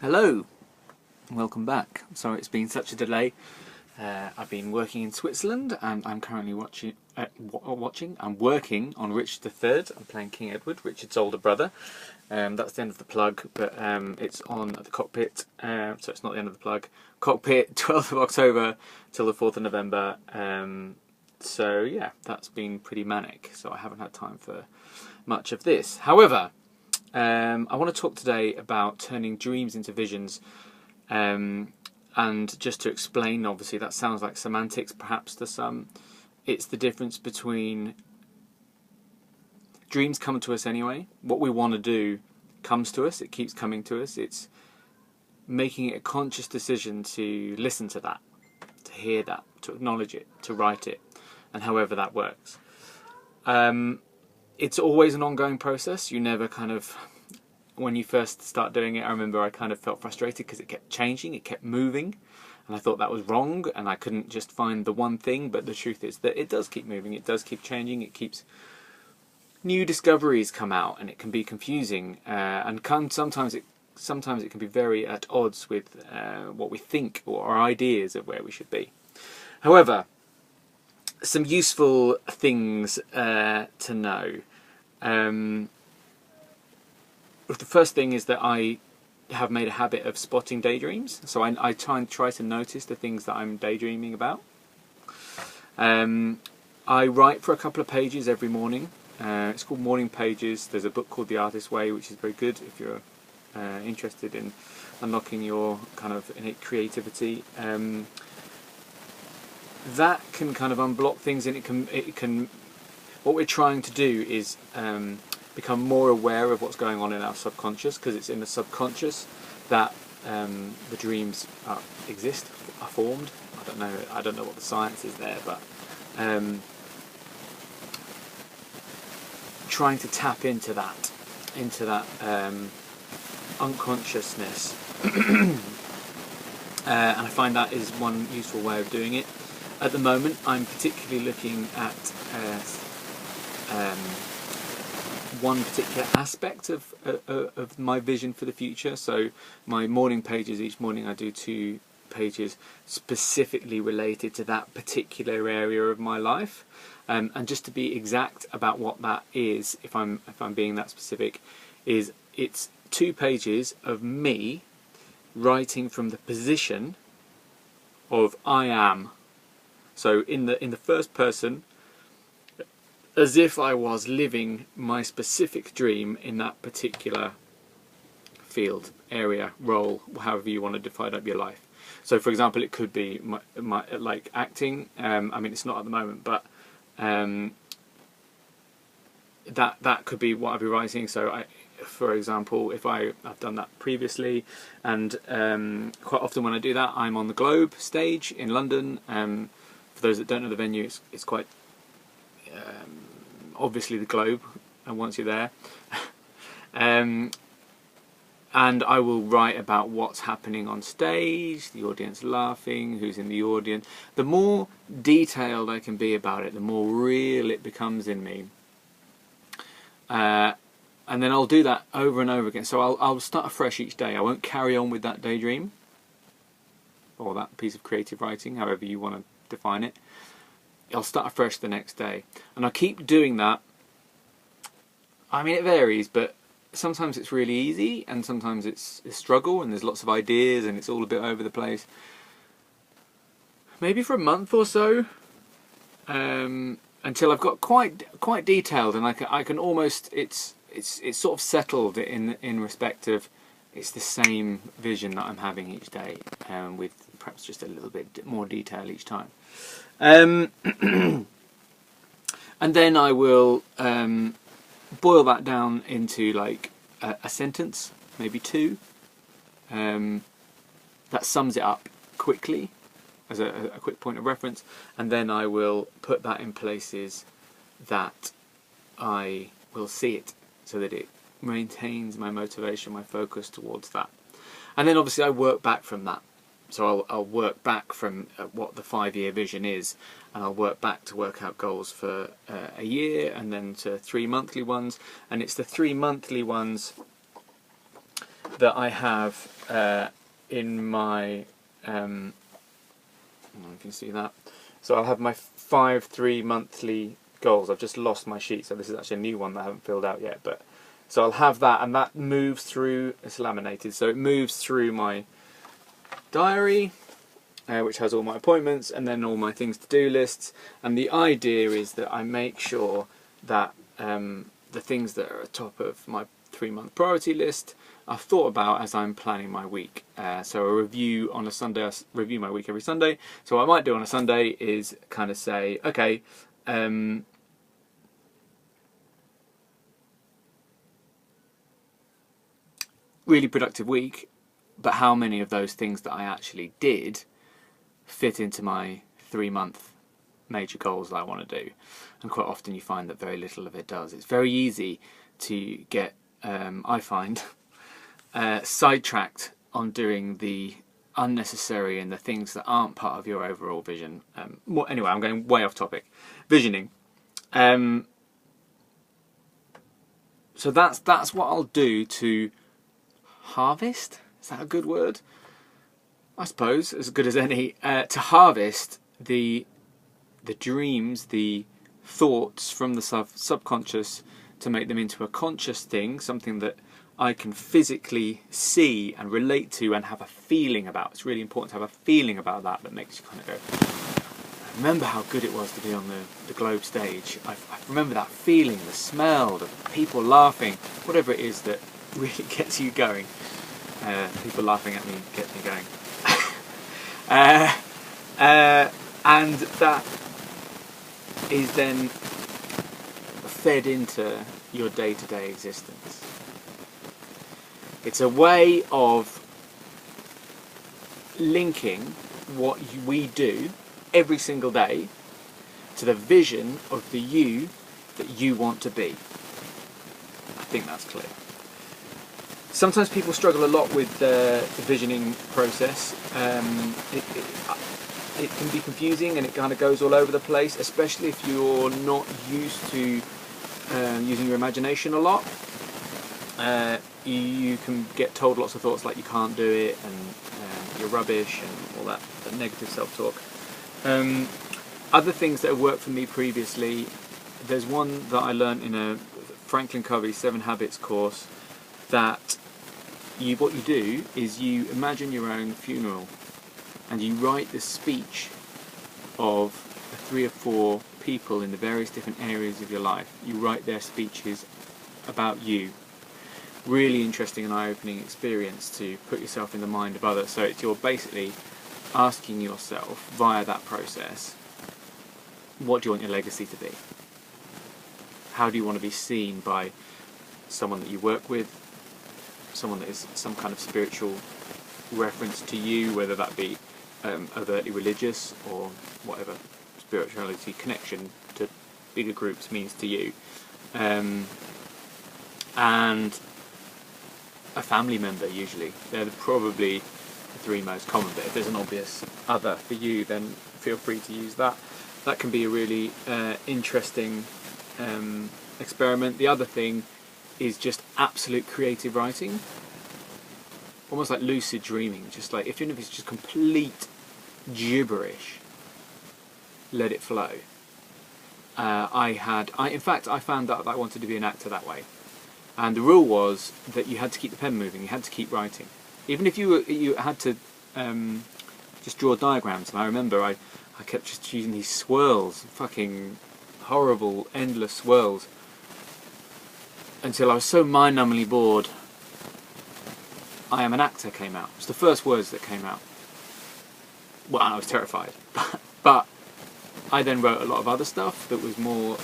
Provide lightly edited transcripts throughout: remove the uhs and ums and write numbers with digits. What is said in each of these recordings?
Hello, welcome back. Sorry it's been such a delay. I've been working in Switzerland and I'm currently I'm working on Richard III. I'm playing King Edward, Richard's older brother. That's the end of the plug, but it's on at the Cockpit, so it's not the end of the plug. Cockpit, 12th of October till the 4th of November. So yeah, that's been pretty manic, so I haven't had time for much of this. However, I want to talk today about turning dreams into visions, and just to explain, obviously that sounds like semantics perhaps to some. It's the difference between dreams come to us anyway. What we want to do comes to us, it keeps coming to us. It's making it a conscious decision to listen to that, to hear that, to acknowledge it, to write it, and however that works. It's always an ongoing process. You never kind of, when you first start doing it, I remember I kind of felt frustrated because it kept changing, it kept moving, and I thought that was wrong, and I couldn't just find the one thing. But the truth is that it does keep moving, it does keep changing, it keeps, new discoveries come out, and it can be confusing, and sometimes it can be very at odds with what we think or our ideas of where we should be. However, some useful things to know. The first thing is that I have made a habit of spotting daydreams, so I try to notice the things that I'm daydreaming about. I write for a couple of pages every morning. It's called Morning Pages. There's a book called The Artist's Way, which is very good if you're interested in unlocking your kind of innate creativity. That can kind of unblock things, and it can. What we're trying to do is become more aware of what's going on in our subconscious, because it's in the subconscious that the dreams are formed. I don't know what the science is there, but trying to tap into that unconsciousness, and I find that is one useful way of doing it. At the moment, I'm particularly looking at one particular aspect of my vision for the future. So my morning pages, each morning I do 2 pages specifically related to that particular area of my life. And just to be exact about what that is, if I'm being that specific, it's 2 pages of me writing from the position of I am. So in the first person, as if I was living my specific dream in that particular field, area, role, however you want to divide up your life. So for example, it could be my like acting. I mean, it's not at the moment, but that could be what I'd be writing. So for example, if I've done that previously, and quite often when I do that, I'm on the Globe stage in London. For those that don't know the venue, it's quite obviously the Globe, and once you're there, and I will write about what's happening on stage, the audience laughing, who's in the audience. The more detailed I can be about it, the more real it becomes in me. And then I'll do that over and over again. So I'll start afresh each day. I won't carry on with that daydream or that piece of creative writing, however you want to define it. I'll start afresh the next day, and I'll keep doing that. I mean, it varies, but sometimes it's really easy, and sometimes it's a struggle, and there's lots of ideas, and it's all a bit over the place. Maybe for a month or so, until I've got quite detailed, and I can almost it's sort of settled in respect of it's the same vision that I'm having each day, with perhaps just a little bit more detail each time. And then I will boil that down into like a sentence, maybe 2, that sums it up quickly as a quick point of reference, and then I will put that in places that I will see it, so that it maintains my motivation, my focus towards that. And then obviously I work back from that. So I'll work back from what the 5-year vision is, and I'll work back to work out goals for a year, and then to 3 monthly ones. And it's the 3 monthly ones that I have in my, you can see that. So I'll have my 5 3-monthly goals. I've just lost my sheet, so this is actually a new one that I haven't filled out yet. But so I'll have that, and that moves through. It's laminated, so it moves through my diary, which has all my appointments and then all my things to do lists. And the idea is that I make sure that the things that are at the top of my 3-month priority list I've thought about as I'm planning my week. So a review on a Sunday, I review my week every Sunday. So what I might do on a Sunday is kind of say, okay, really productive week, but how many of those things that I actually did fit into my 3-month major goals that I want to do? And quite often you find that very little of it does. It's very easy to get, I find, sidetracked on doing the unnecessary and the things that aren't part of your overall vision. Anyway, I'm going way off topic. Visioning. So that's what I'll do to harvest. Is that a good word? I suppose as good as any. To harvest the dreams, the thoughts from the subconscious, to make them into a conscious thing, something that I can physically see and relate to and have a feeling about. It's really important to have a feeling about that makes you kind of go, I remember how good it was to be on the Globe stage. I remember that feeling, the smell, the people laughing, whatever it is that really gets you going. People laughing at me gets me going. And that is then fed into your day-to-day existence. It's a way of linking what we do every single day to the vision of the you that you want to be. I think that's clear. Sometimes people struggle a lot with the visioning process. It can be confusing and it kind of goes all over the place, especially if you're not used to using your imagination a lot. You can get told lots of thoughts like you can't do it and you're rubbish and all that negative self-talk. Other things that have worked for me previously, there's one that I learned in a Franklin Covey 7 Habits course, that what you do is you imagine your own funeral and you write the speech of 3 or 4 people in the various different areas of your life. You write their speeches about you. Really interesting and eye-opening experience to put yourself in the mind of others. So you're basically asking yourself via that process, what do you want your legacy to be? How do you want to be seen by someone that you work with, someone that is some kind of spiritual reference to you, whether that be overtly religious or whatever spirituality connection to bigger groups means to you, and a family member. Usually they're probably the 3 most common, but if there's an obvious other for you, then feel free to use that. That can be a really interesting experiment. The other thing is just absolute creative writing, almost like lucid dreaming. Just like, even if it's just complete gibberish, let it flow. In fact I found that I wanted to be an actor that way, and the rule was that you had to keep the pen moving, you had to keep writing, even if you had to just draw diagrams. And I remember I kept just using these swirls, fucking horrible endless swirls, until I was so mind-numbingly bored. I am an actor came out. It was the first words that came out. Well, I was terrified. But I then wrote a lot of other stuff that was more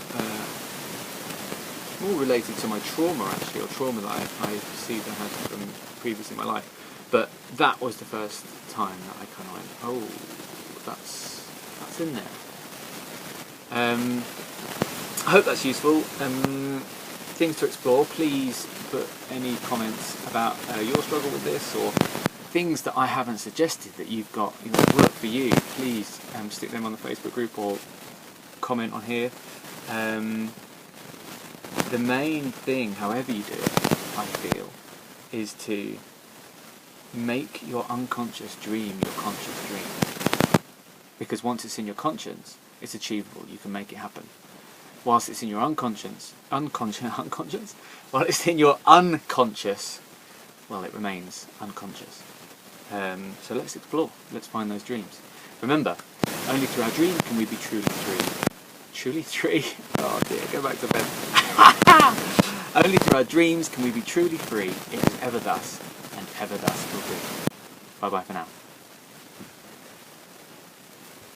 related to my trauma, actually, or trauma that I perceived I had from previous in my life. But that was the first time that I kind of went, oh, that's in there. I hope that's useful. Things to explore. Please put any comments about your struggle with this, or things that I haven't suggested that you've got, work for you. Please stick them on the Facebook group or comment on here. The main thing, however you do it, I feel, is to make your unconscious dream your conscious dream. Because once it's in your conscience, it's achievable. You can make it happen. Whilst it's in your unconscious, while it's in your unconscious, well, it remains unconscious. So let's explore. Let's find those dreams. Remember, only through our dream can we be truly free. Truly free? Oh dear, go back to bed. Only through our dreams can we be truly free. It is ever thus, and ever thus will be. Bye bye for now.